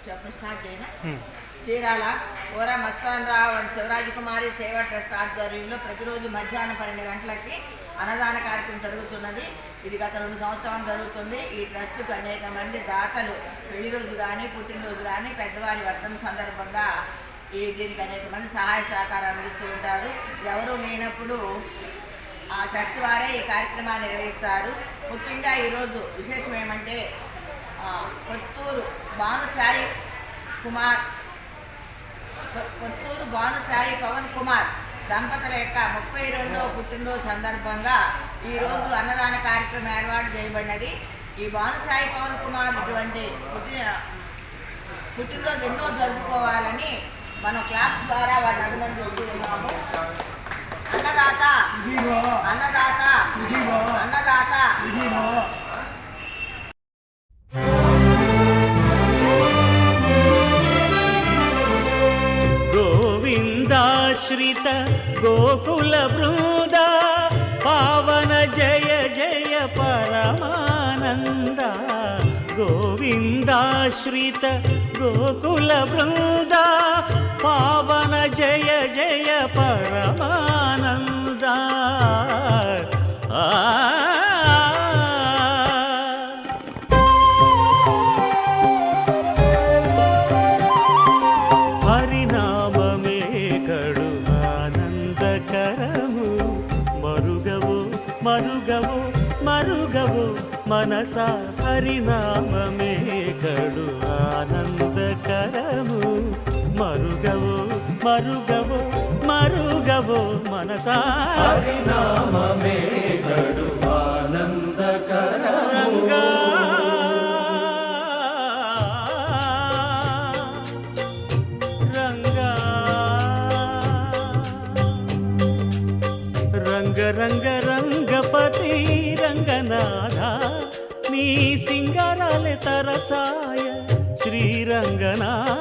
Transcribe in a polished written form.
చెప్పండి, స్టార్ట్ చేయనా? చీరాల ఓర మస్తాన్ రావు అండ్ శివరాజకుమారి సేవా ట్రస్ట్ ఆధ్వర్యంలో ప్రతిరోజు మధ్యాహ్నం 12 గంటలకి అన్నదాన కార్యక్రమం జరుగుతున్నది. ఇది గత 2 సంవత్సరాలు జరుగుతుంది. ఈ ట్రస్ట్కు అనేక మంది దాతలు పెళ్లి రోజు కానీ పుట్టినరోజు కానీ పెద్దవారి వర్ధన సందర్భంగా దీనికి అనేక మంది సహాయ సహకారాలు అందిస్తూ ఉంటారు. ఎవరూ లేనప్పుడు ఆ ట్రస్ట్ వారే ఈ కార్యక్రమాన్ని నిర్వహిస్తారు. ముఖ్యంగా ఈరోజు విశేషం ఏమంటే కొత్తూరు భానుసాయి పవన్ కుమార్ దంపతుల యొక్క 32వ పుట్టినరోజు సందర్భంగా ఈరోజు అన్నదాన కార్యక్రమం ఏర్పాటు చేయబడినది. ఈ భానుసాయి పవన్ కుమార్ ఇటువంటి పుట్టినరోజు ఎన్నో జరుపుకోవాలని మనం క్లాప్స్ ద్వారా వాటిని అభినందిస్తూ ఉన్నాము. అన్నదాత అన్నదాత అన్నదాత. గోవిందాశ్రిత గోకుల బృంద పావన జయ జయ పరమానంద. గోవిందాశ్రిత గోకుల బృంద పావన జయ జయ పరమానంద. హరినామమే కడు ఆనందకరము మరుగవు మరుగవు మరుగవు మనస. హరినామమే కడు ఆనందకరము మరుగవు మరుగవు మరుగవు మనస. హరినామమే కడు ఆనందకరము. రంగ రంగ రంగపతి రంగనాథ నీ సింగారాలే తరసాయ శ్రీరంగనాథ.